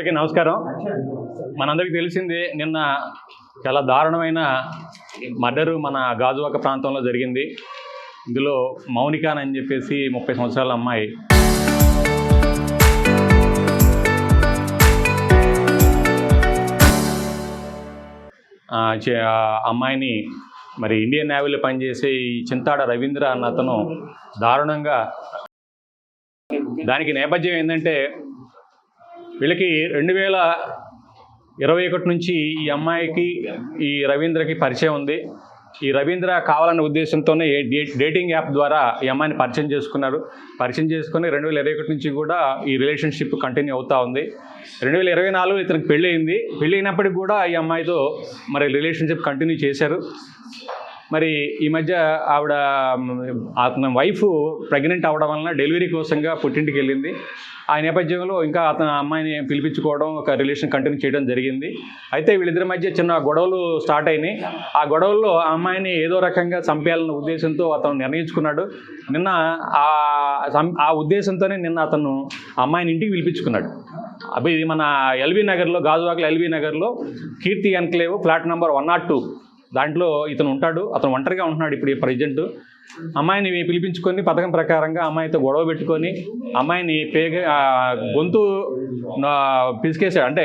అందరికీ నమస్కారం. మనందరికీ తెలిసిందే, నిన్న చాలా దారుణమైన మర్డరు మన గాజువాక ప్రాంతంలో జరిగింది. ఇందులో మౌనిక అని చెప్పేసి 30 సంవత్సరాల అమ్మాయి అమ్మాయిని మరి ఇండియన్ నేవీలో పనిచేసే ఈ చింతాడ రవీంద్ర అన్న అతను దారుణంగా, దానికి నేపథ్యం ఏంటంటే వీళ్ళకి 2021 నుంచి ఈ అమ్మాయికి ఈ రవీంద్రకి పరిచయం ఉంది. ఈ రవీంద్ర కావాలన్న ఉద్దేశంతోనే డేటింగ్ యాప్ ద్వారా ఈ అమ్మాయిని పరిచయం చేసుకున్నారు. పరిచయం చేసుకుని 2021 నుంచి కూడా ఈ రిలేషన్షిప్ కంటిన్యూ అవుతూ ఉంది. 2024 ఇతనికి పెళ్ళి అయింది. పెళ్ళి అయినప్పటికి కూడా ఈ అమ్మాయితో మరి రిలేషన్షిప్ కంటిన్యూ చేశారు. మరి ఈ మధ్య అతని వైఫ్ ప్రెగ్నెంట్ అవ్వడం వలన డెలివరీ కోసంగా పుట్టింటికి వెళ్ళింది. ఆ నేపథ్యంలో ఇంకా అతను అమ్మాయిని పిలిపించుకోవడం, ఒక రిలేషన్ కంటిన్యూ చేయడం జరిగింది. అయితే వీళ్ళిద్దరి మధ్య చిన్న గొడవలు స్టార్ట్ అయినాయి. ఆ గొడవల్లో ఆ అమ్మాయిని ఏదో రకంగా చంపేయాలన్న ఉద్దేశంతో అతను నిర్ణయించుకున్నాడు. నిన్న ఆ ఉద్దేశంతోనే అతను అమ్మాయిని ఇంటికి పిలిపించుకున్నాడు. ఇది మన ఎల్బీ నగర్లో, గాజువాకలో ఎల్బీ నగర్లో కీర్తి ఎన్క్లేవ్ ఫ్లాట్ నెంబర్ 102 దాంట్లో ఇతను ఉంటాడు. అతను ఒంటరిగా ఉంటున్నాడు ఇప్పుడు ప్రజెంట్. అమ్మాయిని పిలిపించుకొని పథకం ప్రకారంగా అమ్మాయితో గొడవ పెట్టుకొని అమ్మాయిని గొంతు పిసికేసాడు. అంటే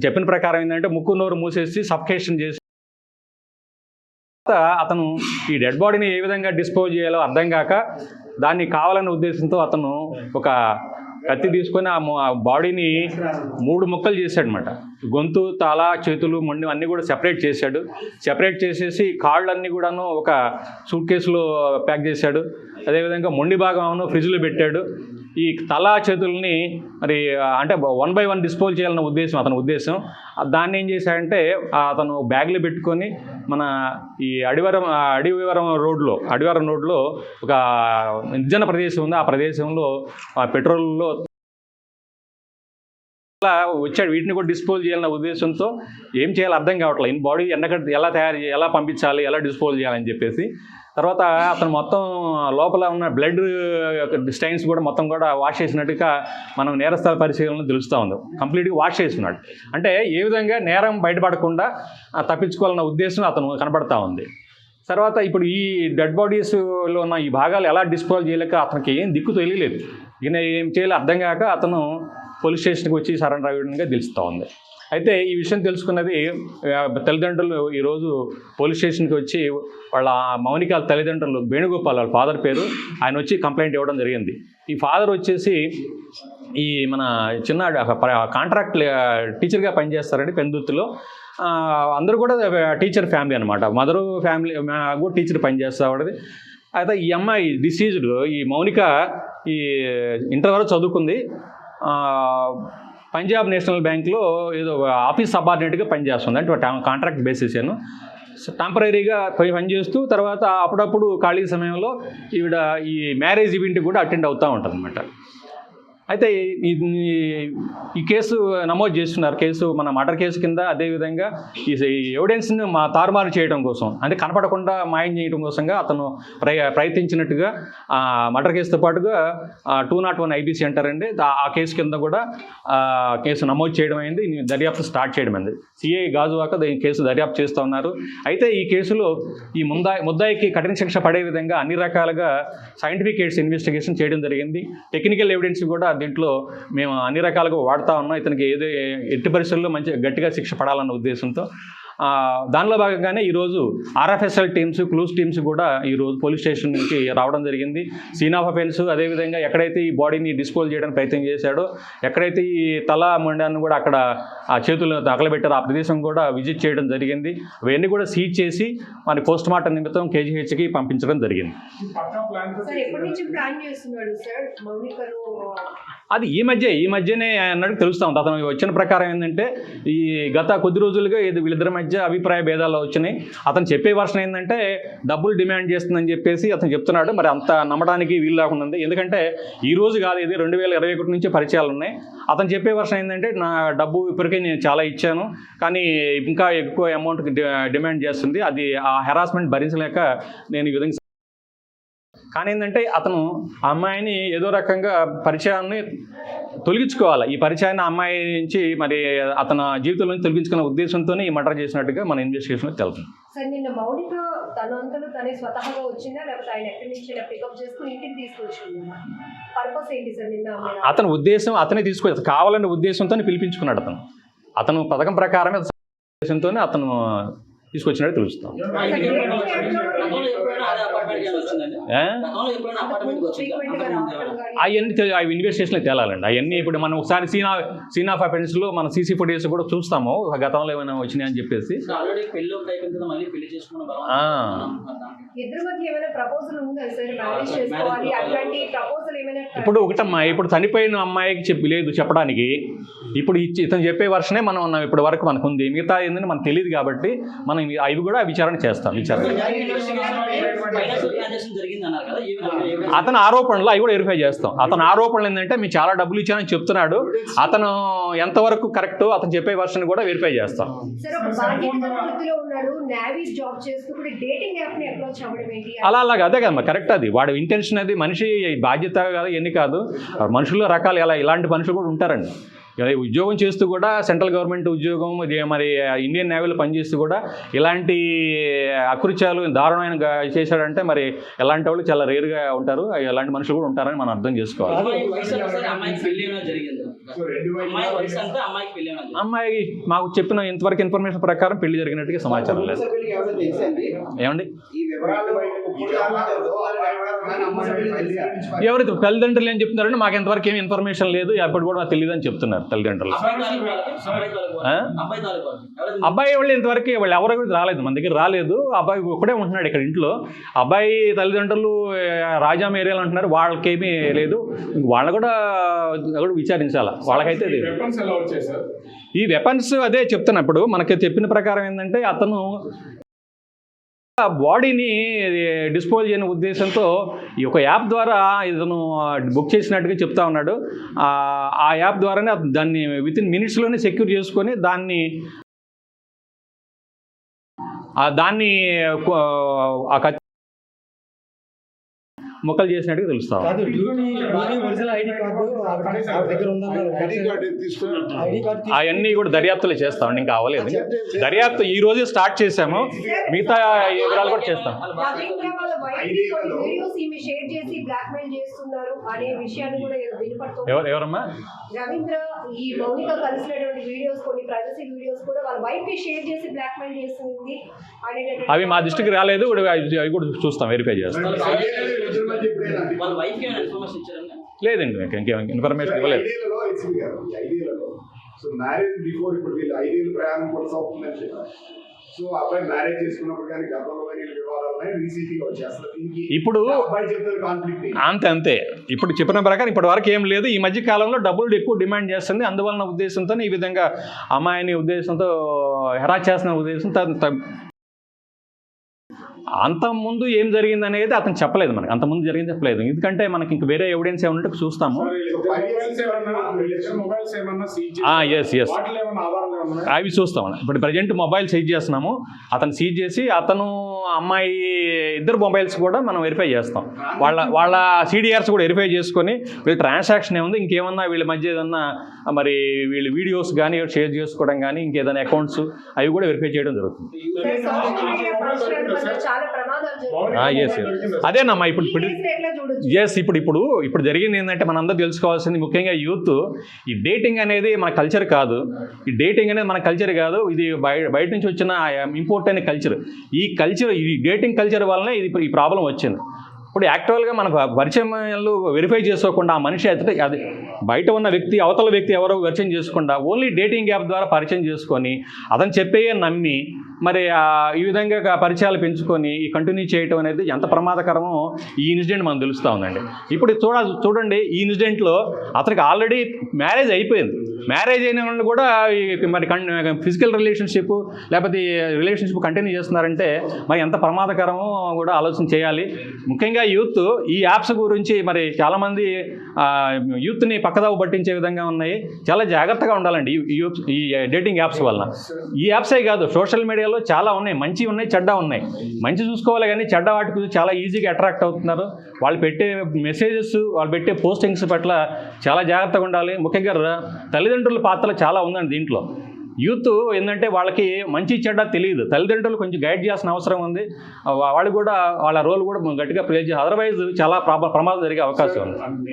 చెప్పిన ప్రకారం ఏంటంటే ముక్కు నోరు మూసేసి సఫకేషన్ చేసి అతను ఈ డెడ్ బాడీని ఏ విధంగా డిస్పోజ్ చేయాలో అర్థం కాక దాన్ని కావాలన్న ఉద్దేశంతో అతను ఒక కత్తి తీసుకొని ఆ బాడీని 3 ముక్కలు చేశాడు అనమాట. గొంతు, తల, చేతులు, మొండి అన్నీ కూడా సెపరేట్ చేశాడు. సెపరేట్ చేసేసి కాళ్ళన్నీ కూడాను ఒక సూట్ కేసులో ప్యాక్ చేశాడు. అదేవిధంగా మొండి భాగం ఫ్రిడ్జ్లో పెట్టాడు. ఈ తల, చేతుల్ని మరి అంటే 1 by 1 డిస్పోజ్ చేయాలన్న ఉద్దేశం అతని ఉద్దేశం. దాన్ని ఏం చేశాడంటే అతను బ్యాగ్లో పెట్టుకొని మన ఈ అడివరం రోడ్లో ఒక నిర్జన ప్రదేశం ఉంది. ఆ ప్రదేశంలో పెట్రోల్లో వచ్చాడు. వీటిని కూడా డిస్పోజ్ చేయాలన్న ఉద్దేశంతో ఏం చేయాలో అర్థం కావట్లేదు. ఈ బాడీ ఎలా తయారు చేయాలి, ఎలా పంపించాలి, ఎలా డిస్పోజ్ చేయాలని చెప్పేసి తర్వాత అతను మొత్తం లోపల ఉన్న బ్లడ్ స్టైన్స్ కూడా మొత్తం కూడా వాష్ చేసినట్టుగా మనం నేరస్థల పరిశీలనలో తెలుస్తూ ఉంది. కంప్లీట్గా వాష్ చేస్తున్నాడు. అంటే ఏ విధంగా నేరం బయటపడకుండా తప్పించుకోవాలన్న ఉద్దేశం అతను కనబడతా ఉంది. తర్వాత ఇప్పుడు ఈ డెడ్ బాడీస్లో ఉన్న ఈ భాగాలు ఎలా డిస్పోజ్ చేయలేక అతనికి ఏం దిక్కు తెలియలేదు. ఈయన ఏం చేయాలో అర్థం కాక అతను పోలీస్ స్టేషన్కి వచ్చి సరెండర్ అయ్యడంగా తెలుస్తూ ఉంది. అయితే ఈ విషయం తెలుసుకున్నది తల్లిదండ్రులు ఈరోజు పోలీస్ స్టేషన్కి వచ్చి వాళ్ళ మౌనిక తల్లిదండ్రులు వేణుగోపాల్, వాళ్ళ ఫాదర్ పేరు, ఆయన వచ్చి కంప్లైంట్ ఇవ్వడం జరిగింది. ఈ ఫాదర్ వచ్చేసి ఈ మన చిన్న కాంట్రాక్ట్ టీచర్గా పనిచేస్తారండి పెందుర్తిలో. అందరూ కూడా టీచర్ ఫ్యామిలీ అనమాట. మదరు ఫ్యామిలీ కూడా టీచర్ పనిచేస్తాడు. అయితే ఈ అమ్మాయి డిసీజ్డ్, ఈ మౌనిక ఈ ఇంటర్ వరకు చదువుకుంది. పంజాబ్ నేషనల్ బ్యాంక్లో ఏదో ఆఫీస్ సబార్డినేట్గా పనిచేస్తుంది. అంటే కాంట్రాక్ట్ బేసిస్ టెంపరీగా పనిచేస్తూ తర్వాత అప్పుడప్పుడు ఖాళీ సమయంలో ఈవిడ ఈ మ్యారేజ్ ఈవెంట్కి కూడా అటెండ్ అవుతూ ఉంటుంది అనమాట. అయితే ఈ కేసు నమోదు చేస్తున్నారు. కేసు మన మర్డర్ కేసు కింద. అదేవిధంగా ఈ ఎవిడెన్స్ని తారుమారు చేయడం కోసం, అంటే కనపడకుండా మాయం చేయడం కోసంగా అతను ప్రయత్నించినట్టుగా మర్డర్ కేసుతో పాటుగా 201 IPC అంటారండి. ఆ కేసు కింద కూడా కేసు నమోదు చేయడం అయింది. దర్యాప్తు స్టార్ట్ చేయడం అయింది. సిఐ గాజువాక ఈ కేసు దర్యాప్తు చేస్తూ ఉన్నారు. అయితే ఈ కేసులో ఈ ముద్దాయికి కఠిన శిక్ష పడే విధంగా అన్ని రకాలుగా సైంటిఫిక్ ఇన్వెస్టిగేషన్ చేయడం జరిగింది. టెక్నికల్ ఎవిడెన్స్ కూడా దీంట్లో మేము అన్ని రకాలుగా వాడుతూ ఉన్నాం. ఇతనికి ఎట్టి పరిస్థితుల్లో గట్టిగా శిక్ష పడాలన్న ఉద్దేశంతో దానిలో భాగంగానే ఈరోజు RFSL టీమ్స్, క్లూస్ టీమ్స్ కూడా ఈరోజు పోలీస్ స్టేషన్ నుంచి రావడం జరిగింది. సీన్ ఆఫ్ అఫెన్స్, అదేవిధంగా ఎక్కడైతే ఈ బాడీని డిస్పోజ్ చేయడానికి ప్రయత్నం చేశాడో, ఎక్కడైతే ఈ తల మొండాన్ని కూడా అక్కడ ఆ చేతులు తగలబెట్టారో ఆ ప్రదేశం కూడా విజిట్ చేయడం జరిగింది. అవన్నీ కూడా సీజ్ చేసి మన పోస్ట్ మార్టం నిమిత్తం KGHకి పంపించడం జరిగింది. అది ఈ మధ్యనే అన్నట్టు తెలుస్తూ ఉంది. అతను వచ్చిన ప్రకారం ఏంటంటే ఈ గత కొద్ది రోజులుగా వీళ్ళిద్దరి మధ్య అభిప్రాయ భేదాలు వచ్చినాయి. అతను చెప్పే వర్షన్ ఏంటంటే డబ్బులు డిమాండ్ చేస్తుందని చెప్పేసి అతను చెప్తున్నాడు. మరి అంత నమ్మడానికి వీలు లేకుండా ఉంది. ఎందుకంటే ఈ రోజు కాదు, ఇది 2021 నుంచి పరిచయాలు ఉన్నాయి. అతను చెప్పే వర్షన్ ఏంటంటే నా డబ్బు ఇప్పటికే నేను చాలా ఇచ్చాను, కానీ ఇంకా ఎక్కువ అమౌంట్కి డిమాండ్ చేస్తుంది. అది ఆ హెరాస్మెంట్ భరించలేక నేను ఈ విధంగా కానీ ఏంటంటే అతను ఆ అమ్మాయిని ఏదో రకంగా పరిచయాన్ని తొలగించుకోవాలి. ఈ పరిచయాన్ని అమ్మాయి నుంచి మరి అతని జీవితంలో తొలగించుకునే ఉద్దేశంతోనే ఈ మర్డర్ చేసినట్టుగా మన ఇన్వెస్టిగేషన్లో తెలుస్తుంది. సార్ నిన్న మౌనిక తనంతలో తనే స్వతహాగా వచ్చిందా లేకపోతే ఆయన ఎక్కడి నుంచి పికప్ చేసుకుని ఇంటికి తీసుకొచ్చిందా? పర్పస్ ఏంటి సార్ నిన్న? అతని ఉద్దేశం అతనే తీసుకొచ్చి కావాలనే ఉద్దేశంతో పిలిపించుకున్నాడు. అతను పథకం ప్రకారమే ఉద్దేశంతోనే అతను తీసుకొచ్చినట్టు తెలుస్తాం. అవన్నీ ఇన్వెస్టిగేషన్లో తేలాలండి. అవన్నీ ఇప్పుడు మనం ఒకసారి సీన్ ఆఫ్ అఫెన్స్లో మన సీసీ ఫుటేజ్ కూడా చూస్తాము గతంలో ఏమైనా వచ్చినాయి అని చెప్పేసి. ఇప్పుడు ఒకటమ్మా, ఇప్పుడు చనిపోయిన అమ్మాయికి లేదు చెప్పడానికి. ఇప్పుడు ఇతను చెప్పే వర్షనే మనం ఉన్నాం ఇప్పటి వరకు మనకు ఉంది. మిగతా ఏంటంటే మనకు తెలియదు కాబట్టి మనం అవి కూడా విచారణ చేస్తాం. అతని ఆరోపణలు అవి కూడా వెరిఫై చేస్తాం. అతని ఆరోపణలు ఏంటంటే మీకు చాలా డబ్బులు ఇచ్చానని చెప్తున్నాడు. అతను ఎంతవరకు కరెక్ట్ అతను చెప్పే వర్షన్ కూడా వెరిఫై చేస్తాం. అలాగా అదే కదమ్మా కరెక్ట్. అది వాడి ఇంటెన్షన్. అది మనిషి బాధ్యత కాదు ఎన్ని కాదు. మనుషుల్లో రకాలు ఇలాంటి మనుషులు కూడా ఉంటారండి. ఉద్యోగం చేస్తూ కూడా సెంట్రల్ గవర్నమెంట్ ఉద్యోగం మరి ఇండియన్ నేవీలో పనిచేస్తూ కూడా ఇలాంటి అకృత్యాలు దారుణమైన చేశాడంటే మరి ఎలాంటి వాళ్ళు చాలా రేరుగా ఉంటారు. ఎలాంటి మనుషులు కూడా ఉంటారని మనం అర్థం చేసుకోవాలి. అమ్మాయి మాకు చెప్పిన ఇంతవరకు ఇన్ఫర్మేషన్ ప్రకారం పెళ్లి జరిగినట్టుగా సమాచారం లేదు. ఏమండి ఎవరైతే తల్లిదండ్రులు ఏం చెప్తున్నారంటే మాకు ఎంతవరకు ఏమి ఇన్ఫర్మేషన్ లేదు, ఎప్పుడు కూడా నాకు తెలియదు అని చెప్తున్నారు తల్లిదండ్రులు. అబ్బాయి వాళ్ళు ఇంతవరకు వాళ్ళు ఎవరు కూడా రాలేదు, మన దగ్గర రాలేదు. అబ్బాయి ఒకడే ఉంటున్నాడు ఇక్కడ ఇంట్లో. అబ్బాయి తల్లిదండ్రులు రాజాం ఏరియాలో ఉంటున్నారు, వాళ్ళకేమీ లేదు. వాళ్ళ కూడా విచారించాలి. వాళ్ళకైతే ఈ వెపన్స్ అదే చెప్తున్నప్పుడు మనకి చెప్పిన ప్రకారం ఏంటంటే అతను బాడీని డిస్పోజ్ చేయని ఉద్దేశంతో ఈ ఒక యాప్ ద్వారా ఇతను బుక్ చేసినట్టుగా చెప్తా ఉన్నాడు. ఆ యాప్ ద్వారానే దాన్ని వితిన్ మినిట్స్లోనే సెక్యూర్ చేసుకొని దాన్ని మొక్కలు చేసినట్టుగా తెలుస్తాం. అవన్నీ కూడా దర్యాప్తులో చేస్తామండి. ఇంకా అవ్వలేదు దర్యాప్తు. ఈ రోజే స్టార్ట్ చేసాము, మిగతా వివరాలు కూడా చేస్తాం. ఎవరమ్మా? రవీంద్ర ఈ మౌనిక కలిసినటువంటి వీడియోస్, కొన్ని ప్రైవసీ వీడియోస్ కూడా వాళ్ళ వైఫ్ కి షేర్ చేసి బ్లాక్మెయిల్ చేస్తుంది. అవి మా దృష్టికి రాలేదు, అవి కూడా చూస్తాం, వెరిఫై చేస్తాం. లేదండి ఇంకేం ఇన్ఫర్మేషన్ ఇవ్వలేదు. ఇప్పుడు అంతే ఇప్పుడు చెప్పిన ప్రకారం ఇప్పటి వరకు ఏం లేదు. ఈ మధ్య కాలంలో డబ్బులు ఎక్కువ డిమాండ్ చేస్తుంది. అందువలన ఉద్దేశంతో ఈ విధంగా అమ్మాయిని ఉద్దేశంతో హెరాస్ చేస్తున్న ఉద్దేశంతో. అంతకుముందు ఏం జరిగింది అనేది అతను చెప్పలేదు మనకి. అంతకుముందు జరిగింది చెప్పలేదు. ఎందుకంటే మనకి ఇంక వేరే ఎవిడెన్స్ ఏమన్నా చూస్తాము. ఎస్ అవి చూస్తాం. ఇప్పుడు ప్రజెంట్ మొబైల్ సీజ్ చేస్తున్నాము. అతను సీజ్ చేసి అతను అమ్మాయి ఇద్దరు మొబైల్స్ కూడా మనం వెరిఫై చేస్తాం. వాళ్ళ CDRs కూడా వెరిఫై చేసుకొని వీళ్ళ ట్రాన్సాక్షన్ ఏముంది, ఇంకేమన్నా వీళ్ళ మధ్య ఏదన్నా మరి వీళ్ళ వీడియోస్ కానీ షేర్ చేసుకోవడం కానీ ఇంకేదైనా అకౌంట్స్ అవి కూడా వెరిఫై చేయడం జరుగుతుంది. అదేనమ్మా ఇప్పుడు జరిగింది ఏంటంటే మనందరూ తెలుసుకోవాల్సింది ముఖ్యంగా యూత్. ఈ డేటింగ్ అనేది మన కల్చర్ కాదు. ఈ డేటింగ్ అనేది మన కల్చర్ కాదు. ఇది బయట నుంచి వచ్చిన ఇంపోర్ట్ అయిన కల్చర్. ఈ డేటింగ్ కల్చర్ వల్లనే ఈ ప్రాబ్లం వచ్చింది. ఇప్పుడు యాక్చువల్గా మన పరిచయాలు వెరిఫై చేసుకోకుండా ఆ మనిషి అయితే అది బయట ఉన్న వ్యక్తి అవతల వ్యక్తి ఎవరో పరిచయం చేసుకుండా ఓన్లీ డేటింగ్ యాప్ ద్వారా పరిచయం చేసుకొని అతను చెప్పే నమ్మి మరి ఈ విధంగా పరిచయాలు పెంచుకొని ఈ కంటిన్యూ చేయటం అనేది ఎంత ప్రమాదకరమో ఈ ఇన్సిడెంట్ మనకు తెలుస్తూ ఉందండి. ఇప్పుడు చూడండి ఈ ఇన్సిడెంట్లో అతనికి ఆల్రెడీ మ్యారేజ్ అయిపోయింది. మ్యారేజ్ అయిన వాళ్ళు కూడా మరి ఫిజికల్ రిలేషన్షిప్ లేకపోతే రిలేషన్షిప్ కంటిన్యూ చేస్తున్నారంటే మరి ఎంత ప్రమాదకరమో కూడా ఆలోచన చేయాలి. ముఖ్యంగా యూత్ ఈ యాప్స్ గురించి మరి చాలామంది యూత్ని పక్కదావు పట్టించే విధంగా ఉన్నాయి. చాలా జాగ్రత్తగా ఉండాలండి ఈ డేటింగ్ యాప్స్ వల్ల. ఈ యాప్సే కాదు, సోషల్ మీడియాలో చాలా ఉన్నాయి, మంచి ఉన్నాయి, చెడ్డ ఉన్నాయి. మంచి చూసుకోవాలి కానీ చెడ్డ వాటికి చాలా ఈజీగా అట్రాక్ట్ అవుతున్నారు. వాళ్ళు పెట్టే మెసేజెస్, వాళ్ళు పెట్టే పోస్టింగ్స్ పట్ల చాలా జాగ్రత్తగా ఉండాలి. ముఖ్యంగా తల్లిదండ్రుల పాత్ర చాలా ఉందండి దీంట్లో. యూత్ ఏంటంటే వాళ్ళకి మంచి చెడ్డ తెలియదు, తల్లిదండ్రులు కొంచెం గైడ్ చేయాల్సిన అవసరం ఉంది. వాళ్ళు కూడా వాళ్ళ రోల్ కూడా గట్టిగా ప్లే చేయాలి. అదర్వైజ్ చాలా ప్రమాదం జరిగే అవకాశం ఉంది.